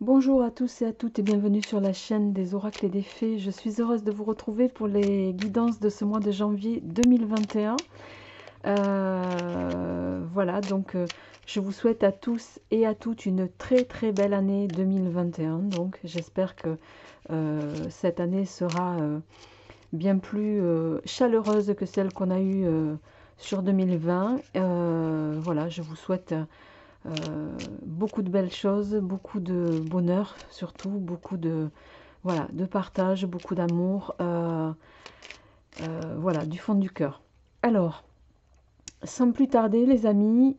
Bonjour à tous et à toutes et bienvenue sur la chaîne des oracles et des fées. Je suis heureuse de vous retrouver pour les guidances de ce mois de janvier 2021. Voilà, donc je vous souhaite à tous et à toutes une très belle année 2021. Donc j'espère que cette année sera bien plus chaleureuse que celle qu'on a eue sur 2020. Voilà, je vous souhaite beaucoup de belles choses, beaucoup de bonheur surtout, beaucoup de, voilà, de partage, beaucoup d'amour, voilà, du fond du cœur. Alors, sans plus tarder les amis,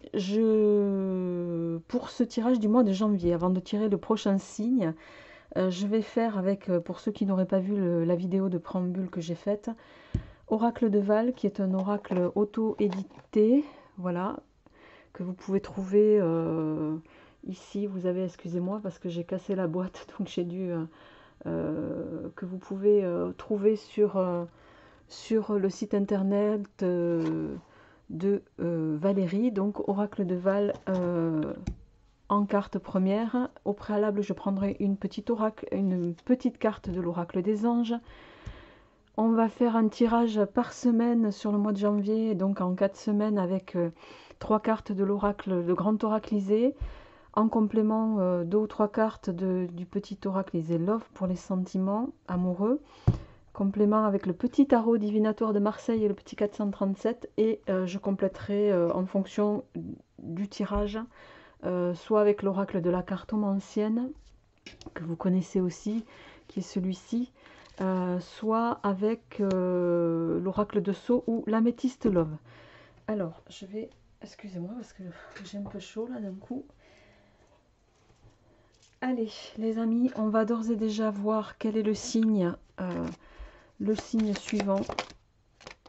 pour ce tirage du mois de janvier, avant de tirer le prochain signe, je vais faire avec, pour ceux qui n'auraient pas vu la vidéo de préambule que j'ai faite, Oracle de Val, qui est un oracle auto-édité, voilà, que vous pouvez trouver ici. Vous avez, excusez-moi parce que j'ai cassé la boîte, donc j'ai dû que vous pouvez trouver sur le site internet de Valérie, donc Oracle de Val en carte première. Au préalable, je prendrai une petite carte de l'oracle des anges. On va faire un tirage par semaine sur le mois de janvier, donc en 4 semaines avec 3 cartes de l'oracle, le grand oraclisé, en complément 2 ou 3 cartes du petit oraclisé Love pour les sentiments amoureux, complément avec le petit tarot divinatoire de Marseille et le petit 437, et je compléterai en fonction du tirage, soit avec l'oracle de la cartomancienne, que vous connaissez aussi, qui est celui-ci, soit avec l'oracle de Sceaux ou l'améthyste Love. Alors, je vais, excusez-moi parce que j'ai un peu chaud là d'un coup. Allez, les amis, on va d'ores et déjà voir quel est le signe suivant.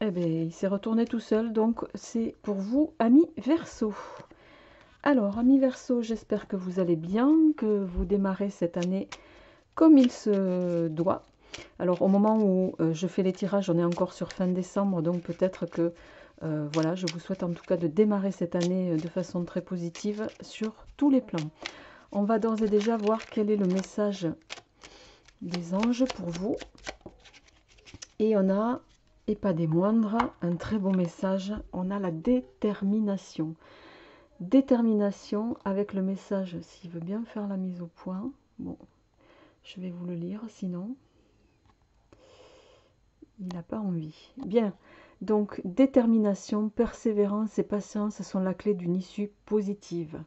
Eh bien, il s'est retourné tout seul, donc c'est pour vous, amis Verseau. Alors, amis Verseau, j'espère que vous allez bien, que vous démarrez cette année comme il se doit. Alors, au moment où je fais les tirages, on est encore sur fin décembre, donc peut-être que voilà, je vous souhaite en tout cas de démarrer cette année de façon très positive sur tous les plans. On va d'ores et déjà voir quel est le message des anges pour vous. Et on a, et pas des moindres, un très beau message. On a la détermination. Détermination avec le message, s'il veut bien faire la mise au point. Bon, je vais vous le lire, sinon il n'a pas envie. Bien, donc détermination, persévérance et patience sont la clé d'une issue positive.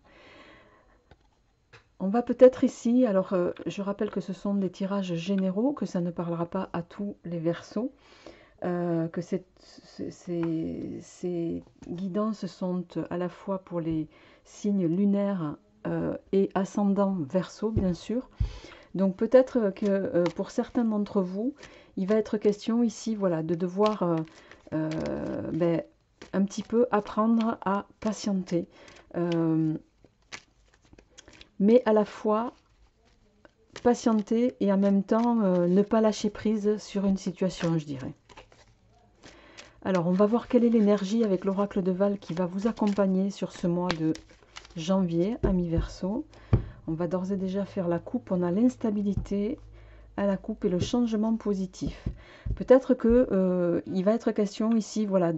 On va peut-être ici, alors je rappelle que ce sont des tirages généraux, que ça ne parlera pas à tous les Verseaux, que ces guidances sont à la fois pour les signes lunaires et ascendants Verseau, bien sûr. Donc peut-être que pour certains d'entre vous, il va être question ici, voilà, de devoir ben, un petit peu apprendre à patienter. Mais à la fois patienter et en même temps ne pas lâcher prise sur une situation, je dirais. Alors, on va voir quelle est l'énergie avec l'oracle de Val qui va vous accompagner sur ce mois de janvier, amis Verseau. On va d'ores et déjà faire la coupe. On a l'instabilité à la coupe et le changement positif. Peut-être que il va être question ici, voilà,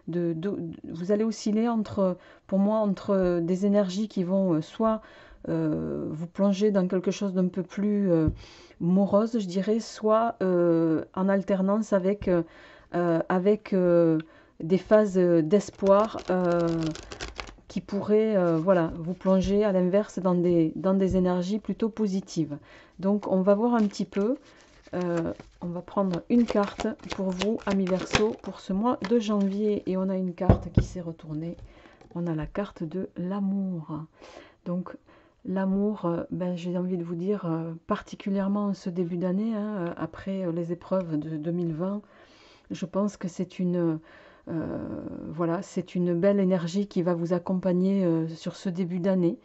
vous allez osciller entre, pour moi, entre des énergies qui vont soit vous plonger dans quelque chose d'un peu plus morose, je dirais, soit en alternance avec des phases d'espoir qui pourraient voilà, vous plonger à l'inverse dans des énergies plutôt positives. Donc on va voir un petit peu, on va prendre une carte pour vous, amis Verseau, pour ce mois de janvier. Et on a une carte qui s'est retournée, on a la carte de l'amour. Donc l'amour, ben, j'ai envie de vous dire, particulièrement en ce début d'année, hein, après les épreuves de 2020, je pense que c'est voilà, c'est une belle énergie qui va vous accompagner sur ce début d'année.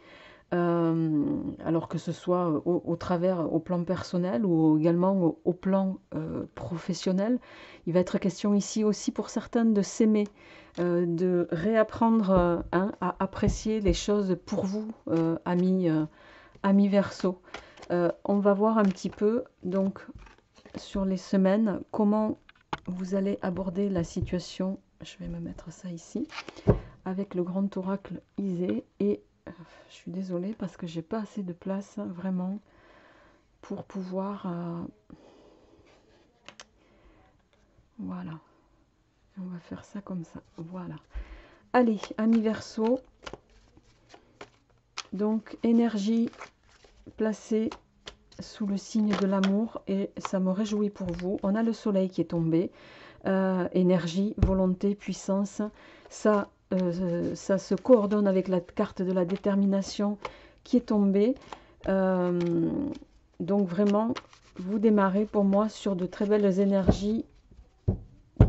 Alors que ce soit au travers, au plan personnel ou également au plan professionnel. Il va être question ici aussi pour certains de s'aimer, de réapprendre hein, à apprécier les choses pour vous, amis Verseau. On va voir un petit peu, donc, sur les semaines, comment vous allez aborder la situation. Je vais me mettre ça ici, avec le grand oracle Isée. Et je suis désolée parce que j'ai pas assez de place, vraiment, pour pouvoir... voilà. On va faire ça comme ça. Voilà. Allez, amis Verseau. Donc, énergie placée sous le signe de l'amour. Et ça me réjouit pour vous. On a le soleil qui est tombé. Énergie, volonté, puissance. Ça se coordonne avec la carte de la détermination qui est tombée. Donc, vraiment, vous démarrez pour moi sur de très belles énergies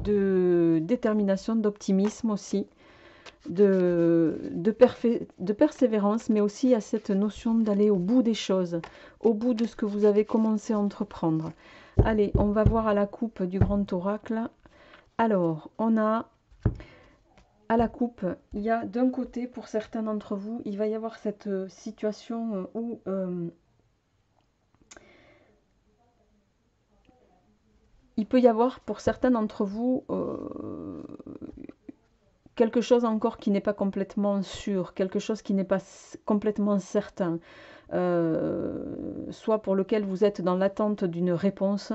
de détermination, d'optimisme aussi, de persévérance, mais aussi à cette notion d'aller au bout des choses, au bout de ce que vous avez commencé à entreprendre. Allez, on va voir à la coupe du grand oracle. Alors, on a à la coupe, il y a d'un côté, pour certains d'entre vous, il va y avoir cette situation où... il peut y avoir pour certains d'entre vous quelque chose encore qui n'est pas complètement sûr, quelque chose qui n'est pas complètement certain, soit pour lequel vous êtes dans l'attente d'une réponse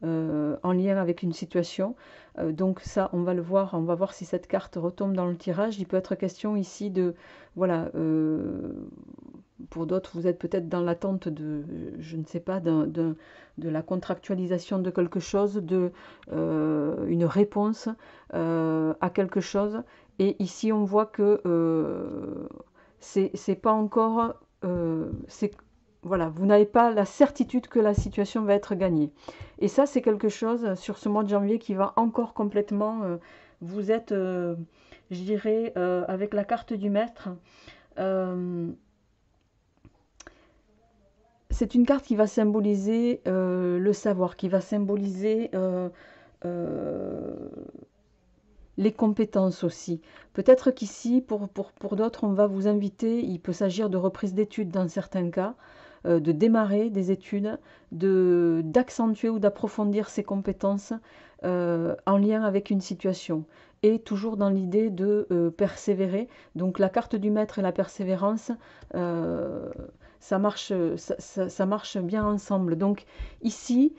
en lien avec une situation. Donc ça, on va le voir, on va voir si cette carte retombe dans le tirage. Il peut être question ici de, voilà, pour d'autres, vous êtes peut-être dans l'attente de, je ne sais pas, de la contractualisation de quelque chose, de une réponse à quelque chose. Et ici, on voit que c'est pas encore... voilà, vous n'avez pas la certitude que la situation va être gagnée. Et ça, c'est quelque chose sur ce mois de janvier qui va encore complètement... vous êtes, je dirais, avec la carte du maître... c'est une carte qui va symboliser le savoir, qui va symboliser les compétences aussi. Peut-être qu'ici, pour d'autres, on va vous inviter, il peut s'agir de reprise d'études dans certains cas, de démarrer des études, d'accentuer ou d'approfondir ses compétences en lien avec une situation. Et toujours dans l'idée de persévérer. Donc la carte du maître et la persévérance, ça marche bien ensemble. Donc ici,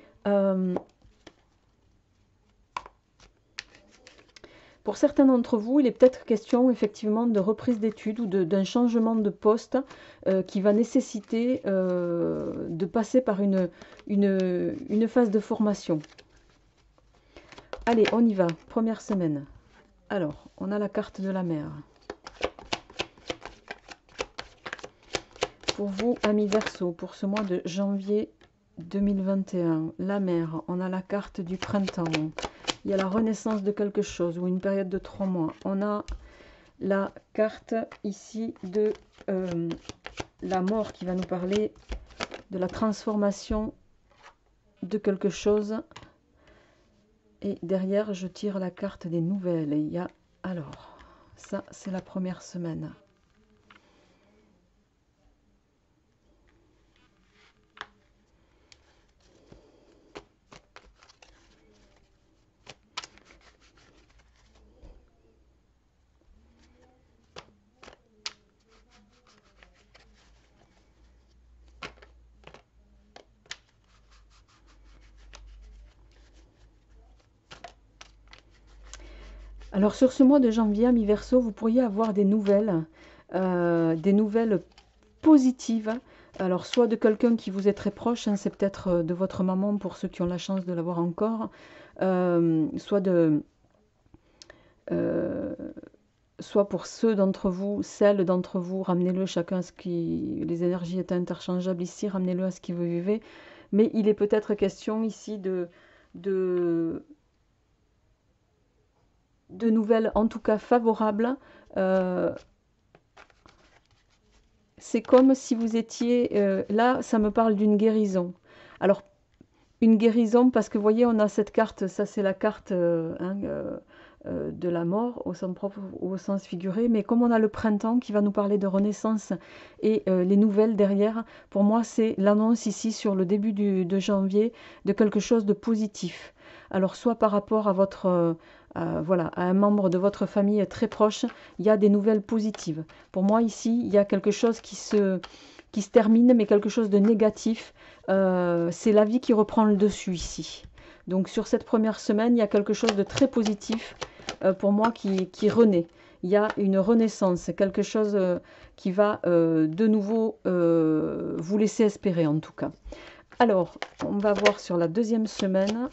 pour certains d'entre vous, il est peut-être question effectivement de reprise d'études ou d'un changement de poste qui va nécessiter de passer par une phase de formation. Allez, on y va. Première semaine. Alors, on a la carte de la mer. Pour vous, amis Verseau, pour ce mois de janvier 2021, la mer, on a la carte du printemps. Il y a la renaissance de quelque chose ou une période de 3 mois. On a la carte ici de la mort qui va nous parler de la transformation de quelque chose. Et derrière, je tire la carte des nouvelles. Et il y a, alors, ça c'est la première semaine. Alors sur ce mois de janvier, amis Verseau, vous pourriez avoir des nouvelles positives. Alors soit de quelqu'un qui vous est très proche, hein, c'est peut-être de votre maman pour ceux qui ont la chance de l'avoir encore, soit pour ceux d'entre vous, celles d'entre vous, ramenez-le chacun à ce qui... Les énergies étant interchangeables ici, ramenez-le à ce qui vous vivez. Mais il est peut-être question ici de nouvelles, en tout cas favorables. C'est comme si vous étiez... là, ça me parle d'une guérison. Alors, une guérison, parce que vous voyez, on a cette carte, ça c'est la carte de la mort au sens propre ou au sens figuré, mais comme on a le printemps qui va nous parler de renaissance et les nouvelles derrière, pour moi c'est l'annonce ici sur le début de janvier de quelque chose de positif. Alors soit par rapport à votre voilà, à un membre de votre famille très proche, il y a des nouvelles positives. Pour moi ici, il y a quelque chose qui se termine, mais quelque chose de négatif. C'est la vie qui reprend le dessus ici. Donc sur cette première semaine, il y a quelque chose de très positif pour moi qui renaît. Il y a une renaissance, quelque chose qui va de nouveau vous laisser espérer en tout cas. Alors, on va voir sur la deuxième semaine.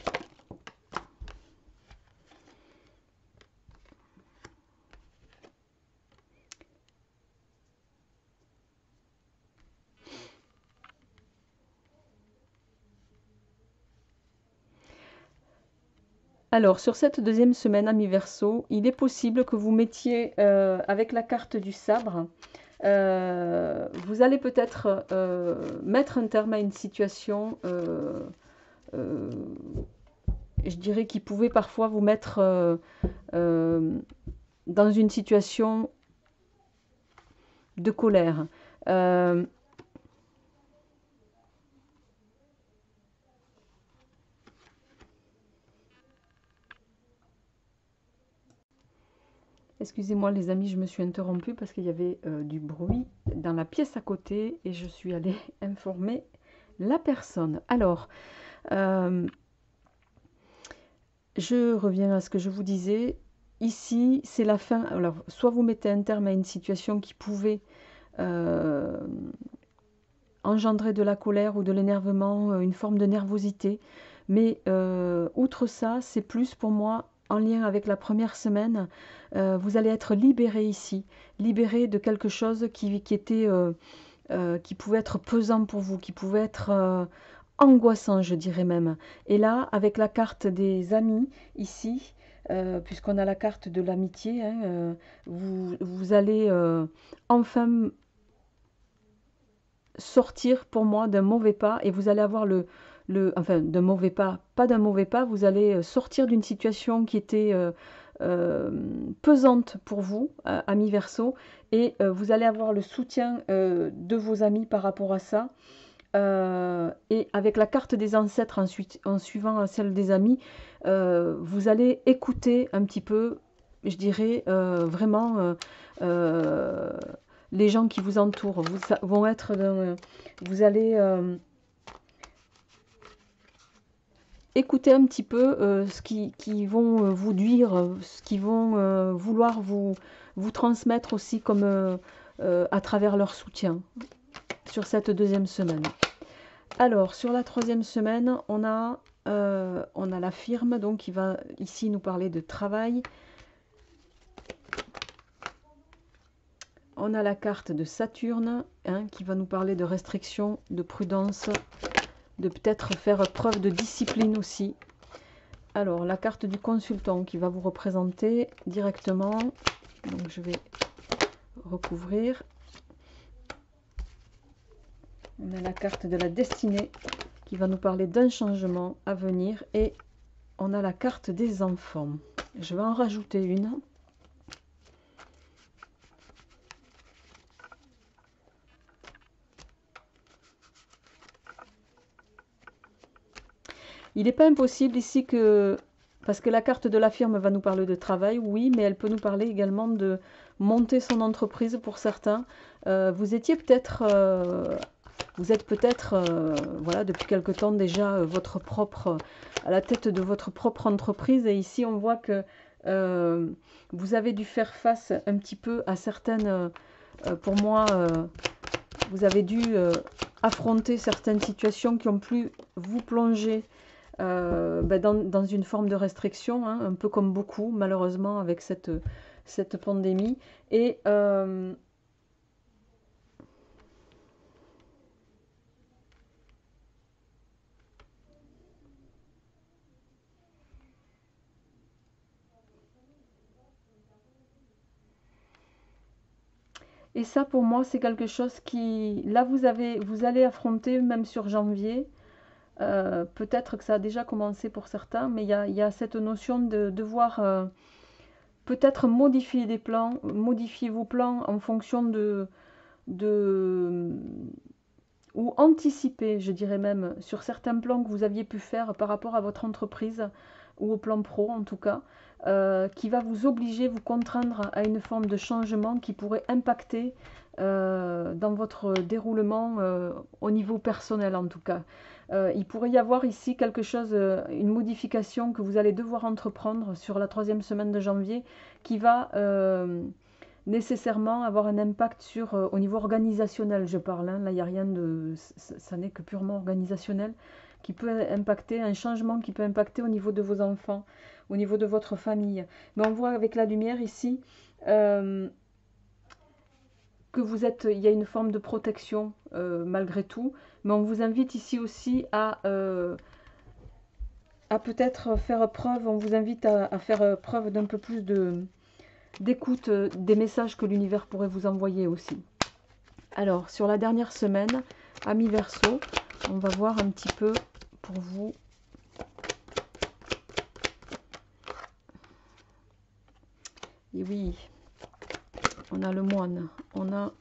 Alors, sur cette deuxième semaine, amis Verseau, il est possible que vous mettiez avec la carte du sabre, vous allez peut-être mettre un terme à une situation, je dirais, qui pouvait parfois vous mettre dans une situation de colère. Excusez-moi les amis, je me suis interrompue parce qu'il y avait du bruit dans la pièce à côté et je suis allée informer la personne. Alors, je reviens à ce que je vous disais. Ici, c'est la fin. Alors, soit vous mettez un terme à une situation qui pouvait engendrer de la colère ou de l'énervement, une forme de nervosité. Mais outre ça, c'est plus pour moi en lien avec la première semaine. Vous allez être libéré ici, libéré de quelque chose qui pouvait être pesant pour vous, qui pouvait être angoissant, je dirais même. Et là, avec la carte des amis ici, puisqu'on a la carte de l'amitié, hein, vous allez enfin sortir pour moi d'un mauvais pas et vous allez avoir enfin d'un mauvais pas, pas d'un mauvais pas, vous allez sortir d'une situation qui était pesante pour vous, amis Verseau, et vous allez avoir le soutien de vos amis par rapport à ça. Et avec la carte des ancêtres ensuite, en suivant celle des amis, vous allez écouter un petit peu, je dirais vraiment les gens qui vous entourent. Vont être vous allez écouter un petit peu ce qui vont vous dire, ce qu'ils vont vouloir vous transmettre aussi comme à travers leur soutien sur cette deuxième semaine. Alors, sur la troisième semaine, on a la firme donc, qui va ici nous parler de travail. On a la carte de Saturne hein, qui va nous parler de restriction, de prudence, de peut-être faire preuve de discipline aussi. Alors, la carte du consultant qui va vous représenter directement. Donc, je vais recouvrir. On a la carte de la destinée qui va nous parler d'un changement à venir. Et on a la carte des enfants. Je vais en rajouter une. Il n'est pas impossible ici que, parce que la carte de la firme va nous parler de travail, oui, mais elle peut nous parler également de monter son entreprise pour certains. Vous étiez peut-être, vous êtes peut-être, voilà, depuis quelque temps déjà à la tête de votre propre entreprise. Et ici, on voit que vous avez dû faire face un petit peu à certaines, pour moi, vous avez dû affronter certaines situations qui ont pu vous plonger dans une forme de restriction, hein, un peu comme beaucoup, malheureusement, avec cette pandémie. Et ça, pour moi, c'est quelque chose qui, là, vous allez affronter, même sur janvier. Peut-être que ça a déjà commencé pour certains, mais il y a cette notion de devoir peut-être modifier des plans, modifier vos plans en fonction de ou anticiper, je dirais même, sur certains plans que vous aviez pu faire par rapport à votre entreprise, ou au plan pro en tout cas, qui va vous obliger, vous contraindre à une forme de changement qui pourrait impacter dans votre déroulement au niveau personnel en tout cas. Il pourrait y avoir ici quelque chose, une modification que vous allez devoir entreprendre sur la 3e semaine de janvier qui va nécessairement avoir un impact sur, au niveau organisationnel, je parle, hein. Là, il n'y a rien de, ça n'est que purement organisationnel, qui peut impacter, un changement qui peut impacter au niveau de vos enfants, au niveau de votre famille. Mais on voit avec la lumière ici que vous êtes, il y a une forme de protection malgré tout, mais on vous invite ici aussi à peut-être faire preuve, on vous invite à faire preuve d'un peu plus d'écoute des messages que l'univers pourrait vous envoyer aussi. Alors, sur la dernière semaine, amis Verseau, on va voir un petit peu pour vous. Et oui, on a le moine, on a...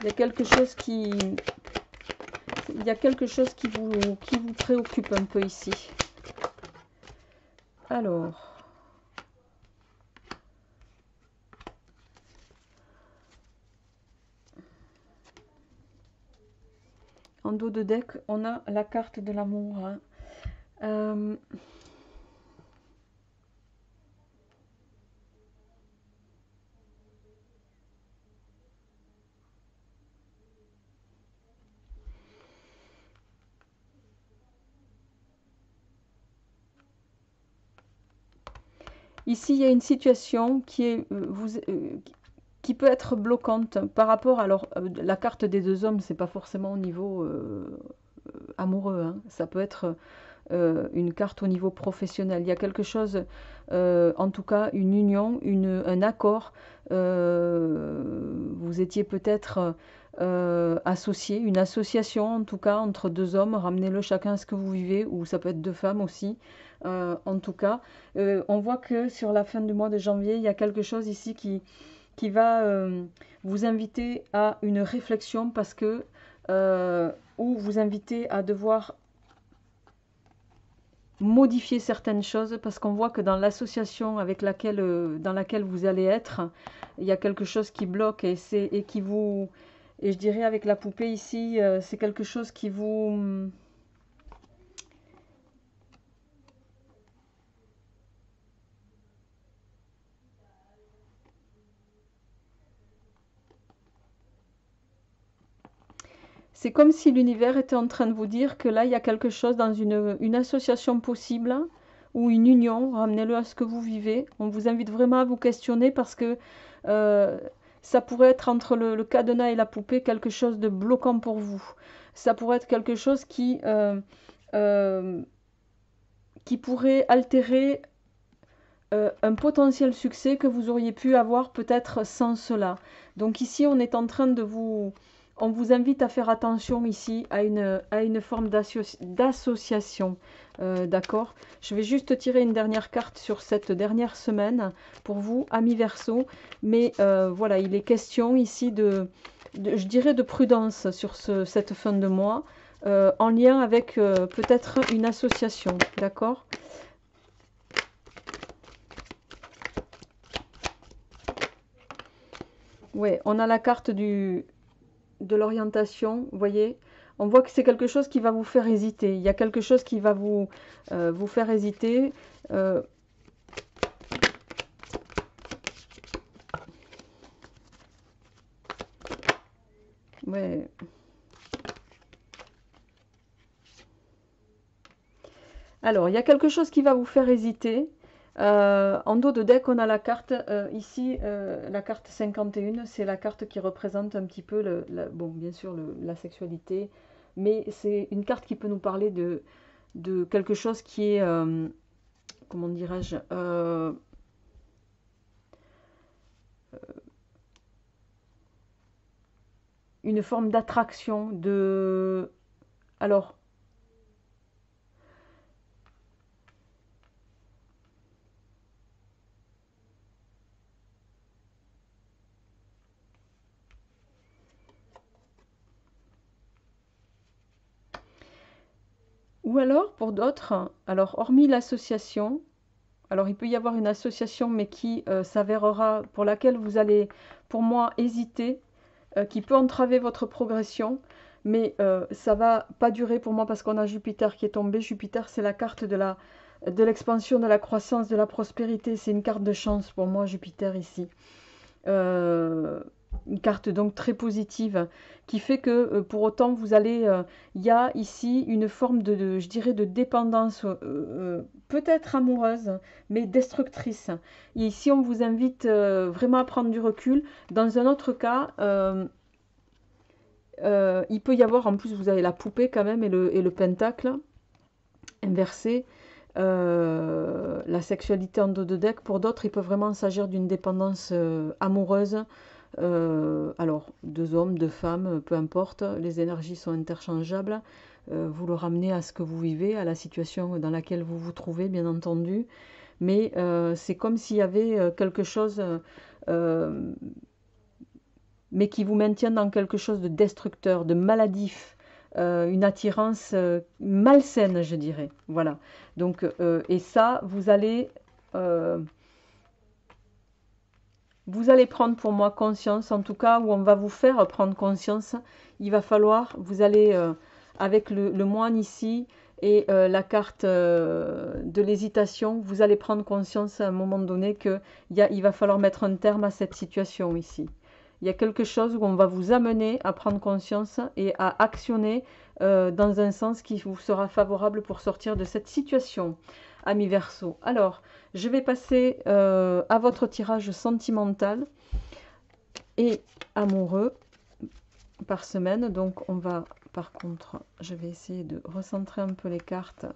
Il y a quelque chose qui... Il y a quelque chose qui vous préoccupe un peu ici. Alors... En dos de deck, on a la carte de l'amour. Hein. Ici, il y a une situation qui est, qui peut être bloquante par rapport, alors la carte des 2 hommes, c'est pas forcément au niveau amoureux, hein. Ça peut être une carte au niveau professionnel. Il y a quelque chose, en tout cas une union, un accord. Vous étiez peut-être associés, une association en tout cas entre 2 hommes, ramenez-le chacun à ce que vous vivez, ou ça peut être 2 femmes aussi. En tout cas, on voit que sur la fin du mois de janvier, il y a quelque chose ici qui va vous inviter à une réflexion parce que, ou vous inviter à devoir modifier certaines choses parce qu'on voit que dans l'association avec laquelle, dans laquelle vous allez être, il y a quelque chose qui bloque et qui vous... Et je dirais avec la poupée ici, c'est quelque chose qui vous... C'est comme si l'univers était en train de vous dire que là, il y a quelque chose dans une association possible ou une union. Ramenez-le à ce que vous vivez. On vous invite vraiment à vous questionner parce que euh, ça pourrait être entre le cadenas et la poupée quelque chose de bloquant pour vous. Ça pourrait être quelque chose euh, qui pourrait altérer un potentiel succès que vous auriez pu avoir peut-être sans cela. Donc ici, on est en train de vous... On vous invite à faire attention ici à une forme d'association. D'accord? Je vais juste tirer une dernière carte sur cette dernière semaine pour vous, amis Verseau. Mais voilà, il est question ici je dirais de prudence sur cette fin de mois, en lien avec peut-être une association. D'accord? Ouais, on a la carte de l'orientation, vous voyez. On voit que c'est quelque chose qui va vous faire hésiter. Il y a quelque chose qui va vous faire hésiter. Ouais. Alors, il y a quelque chose qui va vous faire hésiter. En dos de deck, on a la carte, ici, la carte 51, c'est la carte qui représente un petit peu, bon, bien sûr, la sexualité, mais c'est une carte qui peut nous parler de quelque chose qui est, comment dirais-je, une forme d'attraction, Alors, Ou alors, pour d'autres, alors hormis l'association, alors il peut y avoir une association, mais qui s'avérera, pour laquelle vous allez, pour moi, hésiter, qui peut entraver votre progression, mais ça va pas durer pour moi parce qu'on a Jupiter qui est tombé. Jupiter, c'est la carte de l'expansion, de la croissance, de la prospérité. C'est une carte de chance pour moi, Jupiter ici. Une carte donc très positive qui fait que pour autant vous allez, il y a ici une forme je dirais de dépendance peut-être amoureuse mais destructrice. Et ici on vous invite vraiment à prendre du recul. Dans un autre cas, il peut y avoir, en plus vous avez la poupée quand même et le pentacle inversé. La sexualité en dos de deck, pour d'autres il peut vraiment s'agir d'une dépendance amoureuse. Alors, deux hommes, deux femmes, peu importe, les énergies sont interchangeables. Vous le ramenez à ce que vous vivez, à la situation dans laquelle vous vous trouvez, bien entendu. Mais c'est comme s'il y avait quelque chose, mais qui vous maintient dans quelque chose de destructeur, de maladif, une attirance malsaine, je dirais. Voilà. Donc, et ça, vous allez prendre pour moi conscience, en tout cas, où on va vous faire prendre conscience. Il va falloir, vous allez, avec le moine ici et la carte de l'hésitation, vous allez prendre conscience à un moment donné qu'il va falloir mettre un terme à cette situation ici. Il y a quelque chose où on va vous amener à prendre conscience et à actionner dans un sens qui vous sera favorable pour sortir de cette situation, ami Verseau. Alors, je vais passer à votre tirage sentimental et amoureux par semaine. Donc, on va, par contre, je vais essayer de recentrer un peu les cartes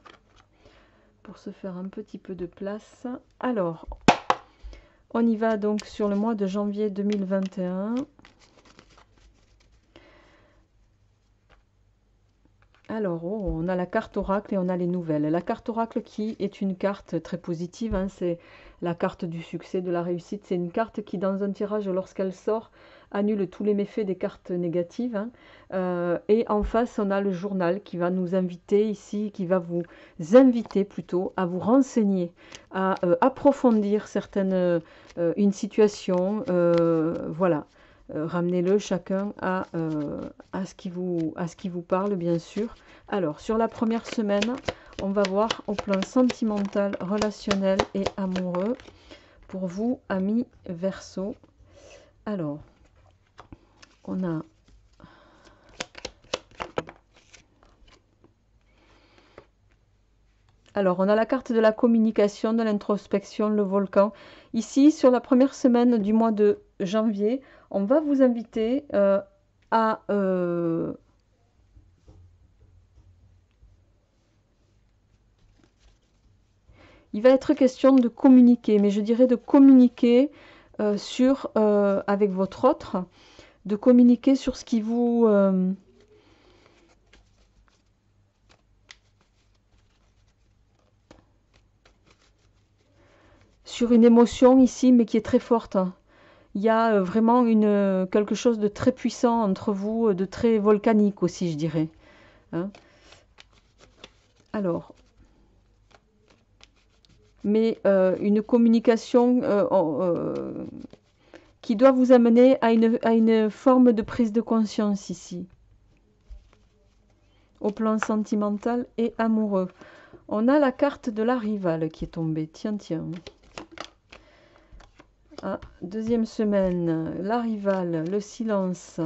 pour se faire un petit peu de place. Alors, on y va donc sur le mois de janvier 2021. Alors, oh, on a la carte oracle et on a les nouvelles. La carte oracle qui est une carte très positive, hein, c'est la carte du succès, de la réussite. C'est une carte qui, dans un tirage, lorsqu'elle sort, annule tous les méfaits des cartes négatives. Hein. Et en face, on a le journal qui va nous inviter ici, qui va vous inviter plutôt à vous renseigner, à approfondir une situation. Voilà. Ramenez-le chacun à ce qui vous parle, bien sûr. Alors, sur la première semaine, on va voir au plan sentimental, relationnel et amoureux pour vous, amis Verseau. Alors, on a la carte de la communication, de l'introspection, le volcan. Ici, sur la première semaine du mois de janvier, on va vous inviter à... il va être question de communiquer, mais je dirais de communiquer avec votre autre, de communiquer sur ce qui vous... sur une émotion ici, mais qui est très forte. Il y a vraiment quelque chose de très puissant entre vous, de très volcanique aussi, je dirais. Hein. Alors, mais une communication qui doit vous amener à une forme de prise de conscience ici, au plan sentimental et amoureux. On a la carte de la rivale qui est tombée. Tiens, tiens. Ah, deuxième semaine, la rivale, le silence.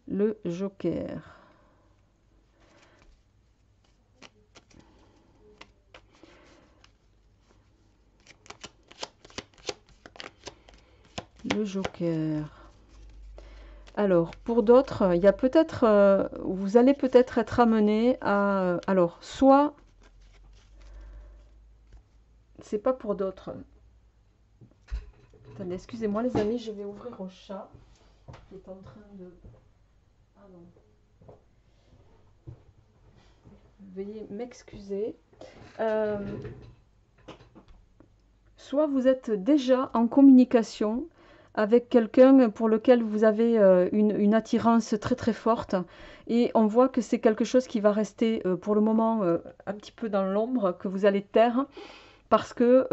Le joker. Le joker. Alors, pour d'autres, il y a peut-être, vous allez peut-être être amené à... alors, soit... c'est pas pour d'autres. Attendez, excusez-moi les amis, je vais ouvrir au chat qui est en train de... ah non. Veuillez m'excuser. Soit vous êtes déjà en communication avec quelqu'un pour lequel vous avez une attirance très très forte. Et on voit que c'est quelque chose qui va rester pour le moment un petit peu dans l'ombre, que vous allez taire, parce que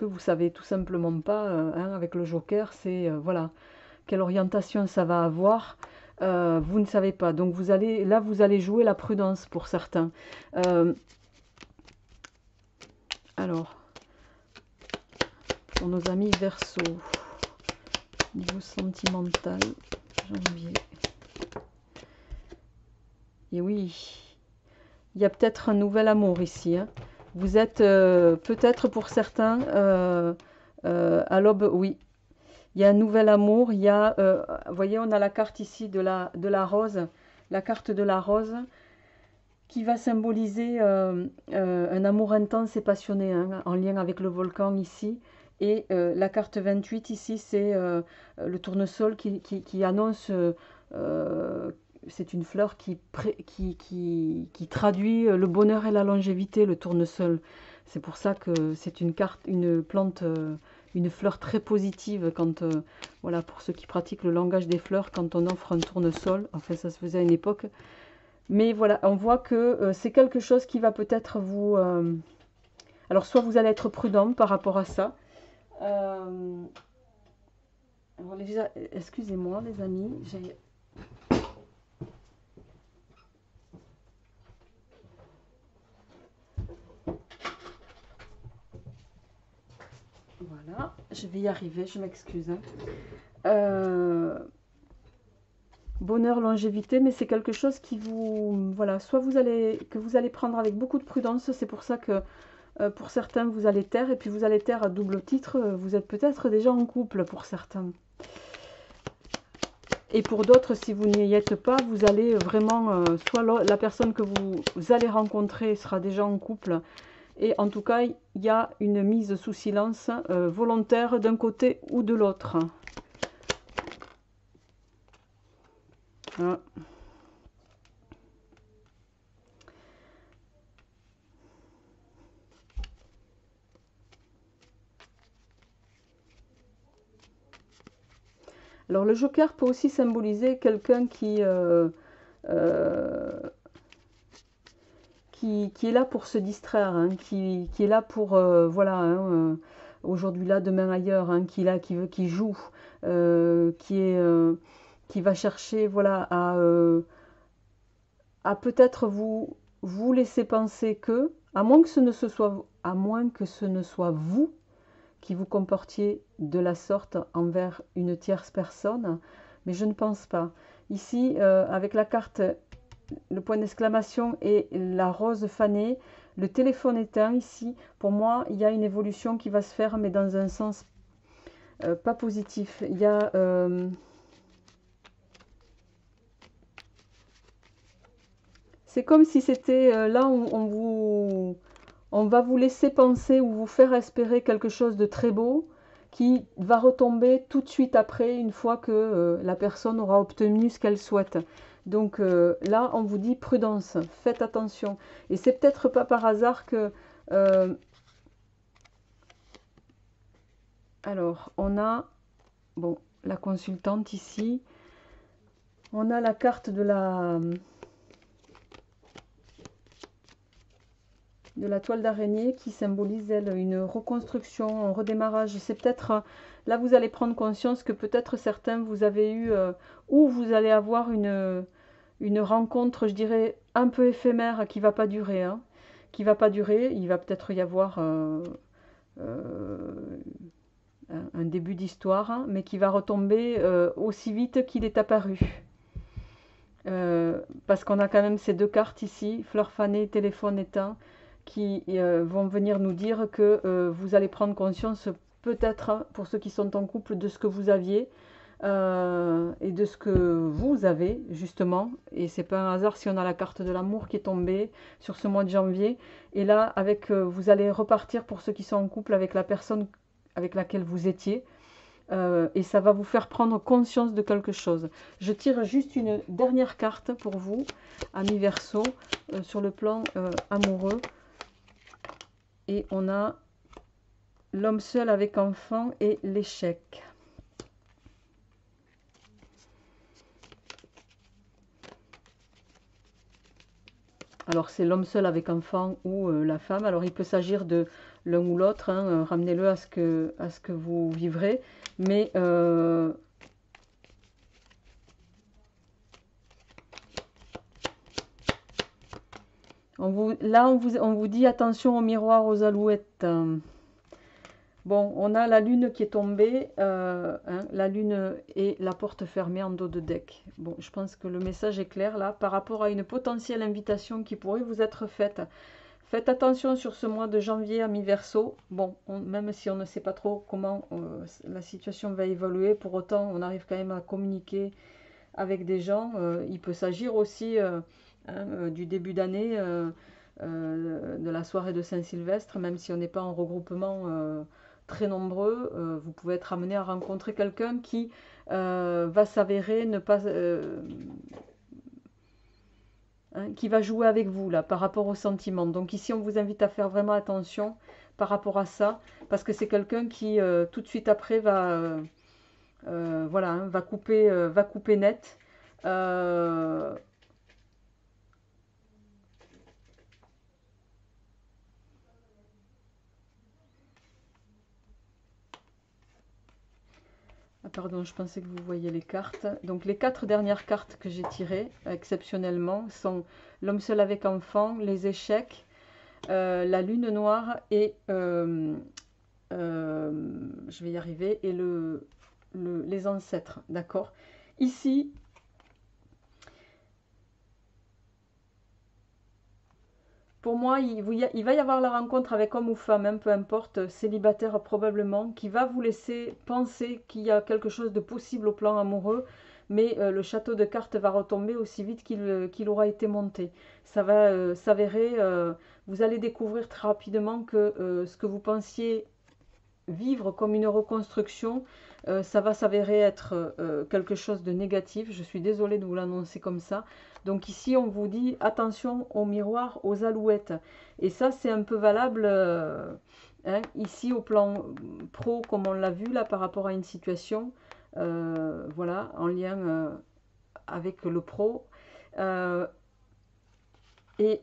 vous savez tout simplement pas, hein, avec le Joker, c'est voilà, quelle orientation ça va avoir. Vous ne savez pas. Donc vous allez jouer la prudence pour certains. Euh, alors, pour nos amis Verseau, niveau sentimental, janvier. Et oui, il y a peut-être un nouvel amour ici, hein. Vous êtes peut-être pour certains à l'aube, oui. Il y a un nouvel amour. Il y a, vous voyez, on a la carte ici de la rose, la carte de la rose, qui va symboliser un amour intense et passionné, hein, en lien avec le volcan ici. Et la carte 28 ici, c'est le tournesol qui annonce, c'est une fleur qui traduit le bonheur et la longévité, le tournesol. C'est pour ça que c'est une carte, une plante, une fleur très positive quand, voilà, pour ceux qui pratiquent le langage des fleurs, quand on offre un tournesol, enfin ça se faisait à une époque. Mais voilà, on voit que c'est quelque chose qui va peut-être vous... alors, soit vous allez être prudent par rapport à ça. Excusez-moi, les amis. Voilà, je vais y arriver, je m'excuse, hein. Bonheur, longévité, mais c'est quelque chose qui vous... Voilà, soit que vous allez prendre avec beaucoup de prudence. C'est pour ça que pour certains, vous allez taire, et puis vous allez taire à double titre. Vous êtes peut-être déjà en couple pour certains. Et pour d'autres, si vous n'y êtes pas, vous allez vraiment... soit la personne que vous allez rencontrer sera déjà en couple. Et en tout cas, il y a une mise sous silence volontaire d'un côté ou de l'autre. Voilà. Alors le joker peut aussi symboliser quelqu'un qui est là pour se distraire, hein, qui est là pour, voilà, hein, aujourd'hui là, demain ailleurs, hein, qui joue, qui va chercher, voilà, à peut-être vous laisser penser que, à moins que ce ne soit vous qui vous comportiez de la sorte envers une tierce personne, mais je ne pense pas. Ici, avec la carte, le point d'exclamation et la rose fanée, le téléphone éteint ici, pour moi, il y a une évolution qui va se faire, mais dans un sens pas positif. Il y a... c'est comme si c'était là où on va vous laisser penser ou vous faire espérer quelque chose de très beau qui va retomber tout de suite après, une fois que la personne aura obtenu ce qu'elle souhaite. Donc là, on vous dit prudence, faites attention. Et c'est peut-être pas par hasard que... alors, on a bon, la consultante ici. On a la carte de la toile d'araignée qui symbolise, elle, une reconstruction, un redémarrage. C'est peut-être, là vous allez prendre conscience que peut-être certains vous avez eu, ou vous allez avoir une rencontre, je dirais, un peu éphémère qui va pas durer, hein, qui va pas durer. Il va peut-être y avoir un début d'histoire, hein, mais qui va retomber aussi vite qu'il est apparu. Parce qu'on a quand même ces deux cartes ici, fleur fanée, téléphone éteint, qui vont venir nous dire que vous allez prendre conscience, peut-être pour ceux qui sont en couple, de ce que vous aviez et de ce que vous avez justement. Et c'est pas un hasard si on a la carte de l'amour qui est tombée sur ce mois de janvier. Et là, avec vous allez repartir, pour ceux qui sont en couple, avec la personne avec laquelle vous étiez. Et ça va vous faire prendre conscience de quelque chose. Je tire juste une dernière carte pour vous, amis Verseau, sur le plan amoureux. Et on a l'homme seul avec enfant et l'échec. Alors c'est l'homme seul avec enfant ou la femme. Alors il peut s'agir de l'un ou l'autre, hein, ramenez-le à ce que vous vivrez. Mais là on vous dit attention au miroir, aux alouettes. Bon, on a la lune qui est tombée, hein, la lune et la porte fermée en dos de deck. Bon, je pense que le message est clair là, par rapport à une potentielle invitation qui pourrait vous être faite. Faites attention sur ce mois de janvier à mi-verso. Bon, même si on ne sait pas trop comment la situation va évoluer, pour autant, on arrive quand même à communiquer avec des gens. Il peut s'agir aussi du début d'année, de la soirée de Saint-Sylvestre, même si on n'est pas en regroupement très nombreux, vous pouvez être amené à rencontrer quelqu'un qui va s'avérer ne pas... hein, qui va jouer avec vous là par rapport aux sentiments. Donc ici on vous invite à faire vraiment attention par rapport à ça, parce que c'est quelqu'un qui tout de suite après voilà, hein, va couper net. Ah, pardon, je pensais que vous voyiez les cartes. Donc les 4 dernières cartes que j'ai tirées, exceptionnellement, sont l'homme seul avec enfant, les échecs, la lune noire et, je vais y arriver, et les ancêtres, d'accord. Ici, pour moi, il va y avoir la rencontre avec homme ou femme, hein, peu importe, célibataire probablement, qui va vous laisser penser qu'il y a quelque chose de possible au plan amoureux, mais le château de cartes va retomber aussi vite qu'il aura été monté. Ça va s'avérer, vous allez découvrir très rapidement que ce que vous pensiez vivre comme une reconstruction, ça va s'avérer être quelque chose de négatif. Je suis désolée de vous l'annoncer comme ça. Donc ici, on vous dit attention au miroir, aux alouettes. Et ça, c'est un peu valable hein, ici au plan pro, comme on l'a vu là par rapport à une situation, voilà, en lien avec le pro. Euh, et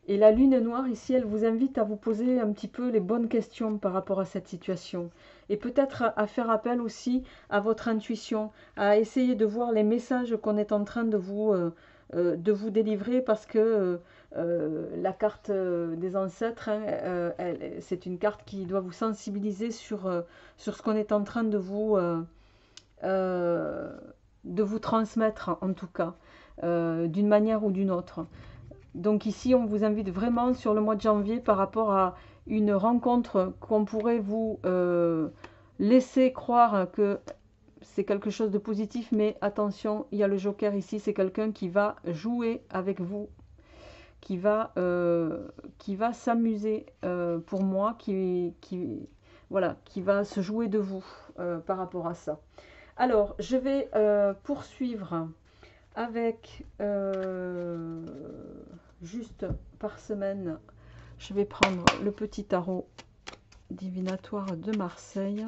Et la lune noire ici, elle vous invite à vous poser un petit peu les bonnes questions par rapport à cette situation. Et peut-être à faire appel aussi à votre intuition, à essayer de voir les messages qu'on est en train de vous délivrer, parce que la carte des ancêtres, hein, c'est une carte qui doit vous sensibiliser sur ce qu'on est en train euh, de vous transmettre, en tout cas, d'une manière ou d'une autre. Donc ici, on vous invite vraiment sur le mois de janvier par rapport à une rencontre qu'on pourrait vous laisser croire que c'est quelque chose de positif, mais attention, il y a le joker ici, c'est quelqu'un qui va jouer avec vous, qui va s'amuser pour moi, voilà, qui va se jouer de vous par rapport à ça. Alors, je vais poursuivre avec juste par semaine, je vais prendre le petit tarot divinatoire de Marseille.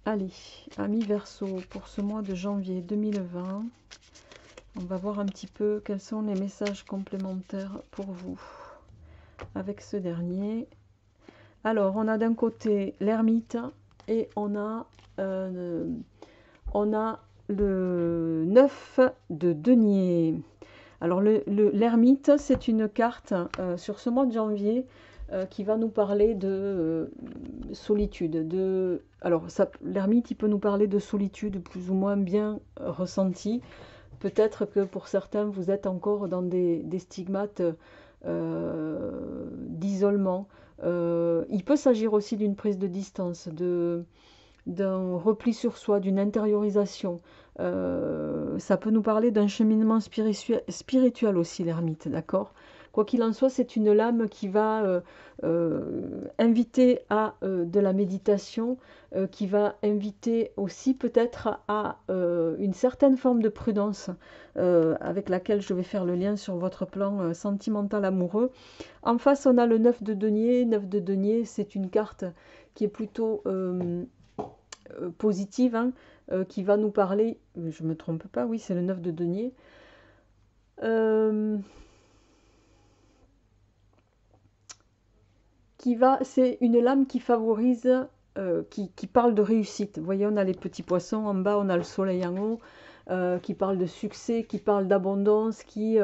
Allez, amis Verseau, pour ce mois de janvier 2020, on va voir un petit peu quels sont les messages complémentaires pour vous avec ce dernier. Alors, on a d'un côté l'ermite et on a le 9 de denier. Alors l'ermite, c'est une carte sur ce mois de janvier qui va nous parler de solitude. Alors l'ermite, il peut nous parler de solitude plus ou moins bien ressentie. Peut-être que pour certains, vous êtes encore dans des stigmates d'isolement. Il peut s'agir aussi d'une prise de distance, d'un repli sur soi, d'une intériorisation. Ça peut nous parler d'un cheminement spirituel aussi, l'ermite, d'accord? Quoi qu'il en soit, c'est une lame qui va inviter à de la méditation, qui va inviter aussi peut-être à une certaine forme de prudence avec laquelle je vais faire le lien sur votre plan sentimental amoureux. En face, on a le 9 de denier. 9 de denier, c'est une carte qui est plutôt positive, hein, qui va nous parler, je ne me trompe pas, oui, c'est le 9 de denier. C'est une lame qui favorise, qui parle de réussite. Vous voyez, on a les petits poissons en bas, on a le soleil en haut, qui parle de succès, qui parle d'abondance, qui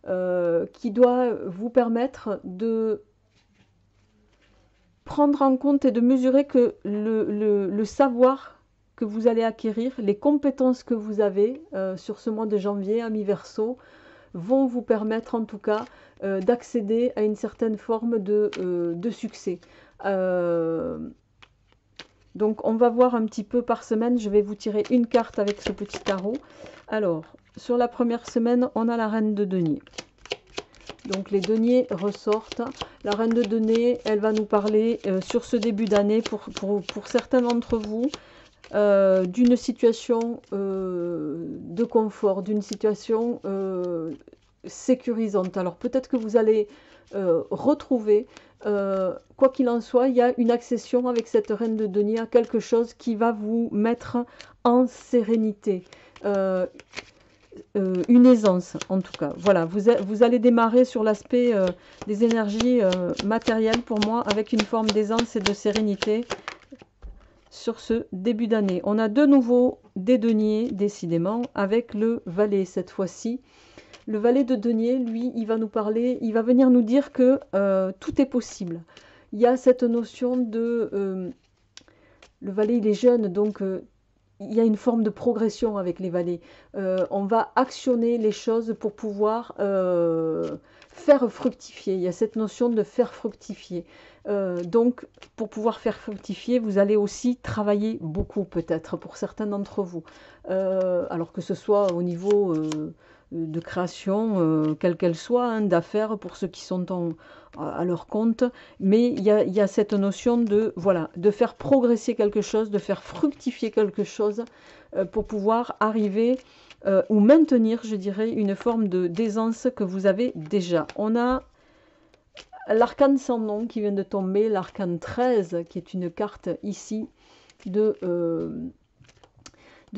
doit vous permettre de prendre en compte et de mesurer que le savoir que vous allez acquérir, les compétences que vous avez sur ce mois de janvier, amis Verseau, vont vous permettre en tout cas d'accéder à une certaine forme de succès. Donc on va voir un petit peu par semaine, je vais vous tirer une carte avec ce petit tarot. Alors, sur la première semaine, on a la reine de denier. Donc les deniers ressortent. La reine de denier, elle va nous parler sur ce début d'année, pour certains d'entre vous, d'une situation de confort, d'une situation sécurisante. Alors peut-être que vous allez retrouver, quoi qu'il en soit, il y a une accession avec cette reine de denier à quelque chose qui va vous mettre en sérénité. Une aisance en tout cas. Voilà, vous allez démarrer sur l'aspect des énergies matérielles pour moi avec une forme d'aisance et de sérénité sur ce début d'année. On a de nouveau des deniers décidément avec le valet cette fois-ci. Le valet de denier, lui, il va nous parler, il va venir nous dire que tout est possible. Il y a cette notion de... le valet, il est jeune, donc il y a une forme de progression avec les valets. On va actionner les choses pour pouvoir faire fructifier. Il y a cette notion de faire fructifier. Donc, pour pouvoir faire fructifier, vous allez aussi travailler beaucoup, peut-être, pour certains d'entre vous. Alors que ce soit au niveau de création, quelle qu'elle soit, hein, d'affaires, pour ceux qui sont à leur compte, mais il y a cette notion de, voilà, de faire progresser quelque chose, de faire fructifier quelque chose pour pouvoir arriver ou maintenir, je dirais, une forme d'aisance que vous avez déjà. On a l'arcane sans nom qui vient de tomber, l'arcane 13, qui est une carte ici de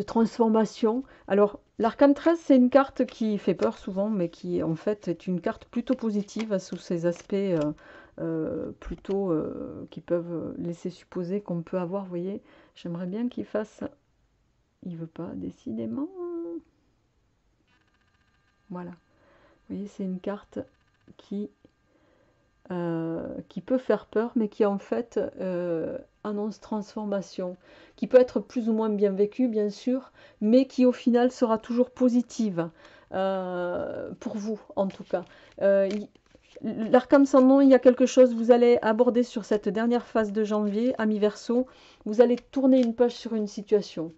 transformation. Alors, l'arcane 13, c'est une carte qui fait peur souvent, mais qui en fait est une carte plutôt positive sous ses aspects plutôt qui peuvent laisser supposer qu'on peut avoir, vous voyez, j'aimerais bien qu'il fasse... Il veut pas, décidément. Voilà. Vous voyez, c'est une carte qui peut faire peur, mais qui en fait annonce transformation, qui peut être plus ou moins bien vécue, bien sûr, mais qui au final sera toujours positive, pour vous en tout cas. L'arcane sans nom, il y a quelque chose, vous allez aborder sur cette dernière phase de janvier, amis Verseau, vous allez tourner une page sur une situation.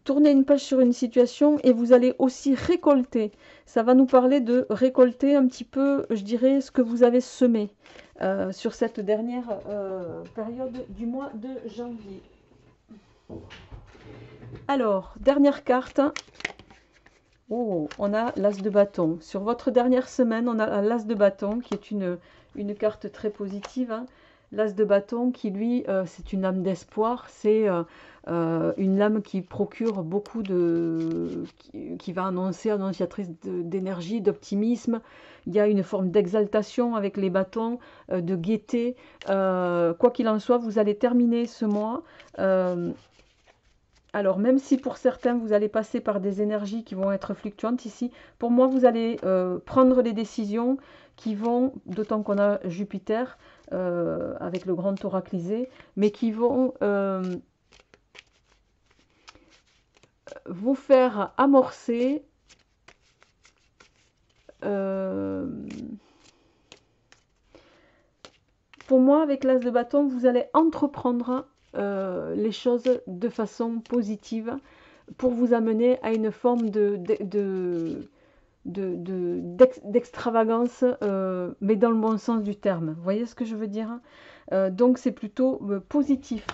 Tourner une page sur une situation et vous allez aussi récolter. Ça va nous parler de récolter un petit peu, je dirais, ce que vous avez semé sur cette dernière période du mois de janvier. Alors, dernière carte. Oh, on a l'as de bâton. Sur votre dernière semaine, on a l'as de bâton qui est une carte très positive. Hein. L'as de bâton qui, lui, c'est une âme d'espoir. C'est une lame qui procure beaucoup de... qui va annoncer, annonciatrice d'énergie, d'optimisme. Il y a une forme d'exaltation avec les bâtons, de gaieté. Quoi qu'il en soit, vous allez terminer ce mois... alors, même si pour certains, vous allez passer par des énergies qui vont être fluctuantes ici, pour moi, vous allez prendre des décisions qui vont, d'autant qu'on a Jupiter avec le grand oraclisé, mais qui vont vous faire amorcer pour moi, avec l'as de bâton, vous allez entreprendre les choses de façon positive pour vous amener à une forme d'extravagance, mais dans le bon sens du terme. Vous voyez ce que je veux dire? Donc c'est plutôt positif.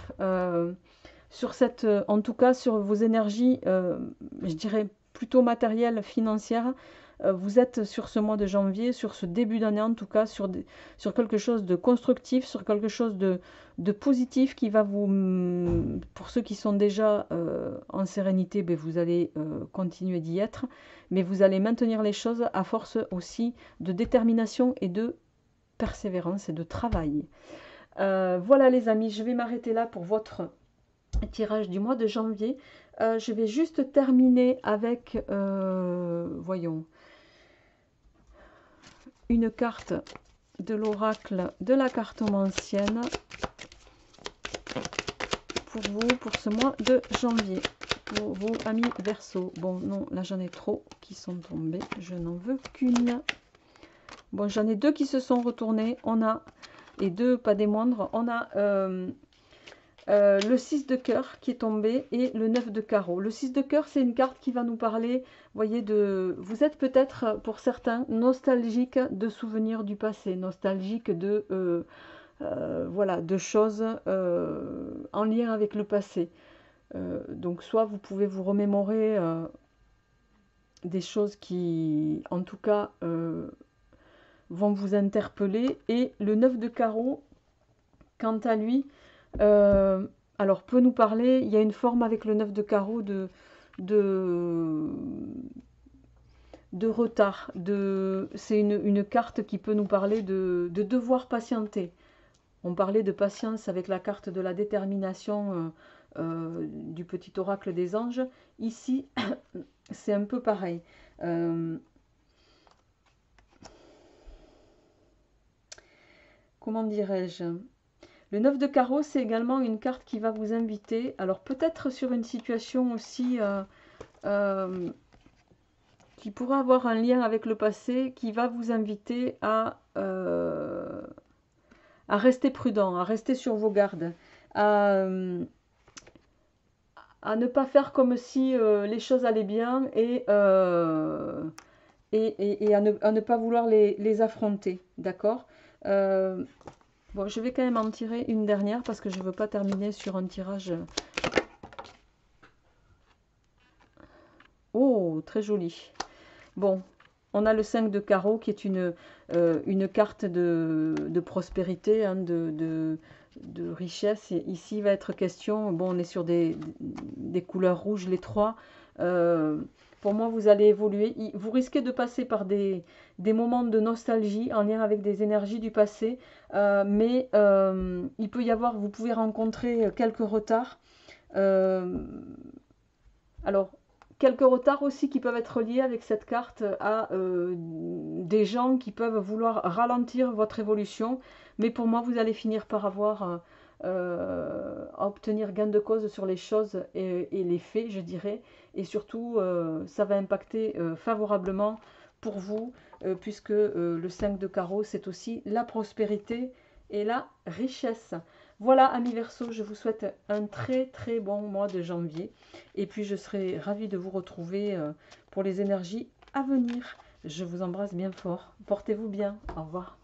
Sur cette, en tout cas sur vos énergies, je dirais plutôt matérielles, financières, vous êtes sur ce mois de janvier, sur ce début d'année en tout cas, sur quelque chose de constructif, sur quelque chose de positif qui va vous, pour ceux qui sont déjà en sérénité, ben vous allez continuer d'y être, mais vous allez maintenir les choses à force aussi de détermination et de persévérance et de travail. Voilà les amis, je vais m'arrêter là pour votre tirage du mois de janvier. Je vais juste terminer avec, voyons, une carte de l'oracle de la cartomancienne pour vous, pour ce mois de janvier, pour vous amis Verseau. Bon non, là j'en ai trop qui sont tombés, je n'en veux qu'une. Bon, j'en ai deux qui se sont retournés, on a, et deux pas des moindres, on a le 6 de cœur qui est tombé et le 9 de carreau. Le 6 de cœur, c'est une carte qui va nous parler, voyez, de... Vous êtes peut-être, pour certains, nostalgique de souvenirs du passé, nostalgique de, voilà, de choses en lien avec le passé. Donc, soit vous pouvez vous remémorer des choses qui, en tout cas, vont vous interpeller. Et le 9 de carreau, quant à lui... alors, peut nous parler, il y a une forme avec le 9 de carreau de retard. C'est une carte qui peut nous parler de devoir patienter. On parlait de patience avec la carte de la détermination du petit oracle des anges. Ici, c'est un peu pareil. Comment dirais-je ? Le 9 de carreau, c'est également une carte qui va vous inviter, alors peut-être sur une situation aussi qui pourra avoir un lien avec le passé, qui va vous inviter à rester prudent, à rester sur vos gardes, à ne pas faire comme si les choses allaient bien et à ne pas vouloir les affronter, d'accord ? Bon, je vais quand même en tirer une dernière parce que je ne veux pas terminer sur un tirage. Oh, très joli. Bon, on a le 5 de carreau qui est une carte de prospérité, hein, de richesse. Et ici, il va être question, bon, on est sur des couleurs rouges, les trois. Pour moi, vous allez évoluer. Vous risquez de passer par des moments de nostalgie en lien avec des énergies du passé. Mais il peut y avoir, vous pouvez rencontrer quelques retards. Alors, quelques retards aussi qui peuvent être liés avec cette carte à des gens qui peuvent vouloir ralentir votre évolution. Mais pour moi, vous allez finir par avoir à obtenir gain de cause sur les choses et les faits, je dirais. Et surtout, ça va impacter favorablement pour vous, puisque le 5 de carreau, c'est aussi la prospérité et la richesse. Voilà, amis Verseau, je vous souhaite un très très bon mois de janvier. Et puis, je serai ravie de vous retrouver pour les énergies à venir. Je vous embrasse bien fort. Portez-vous bien. Au revoir.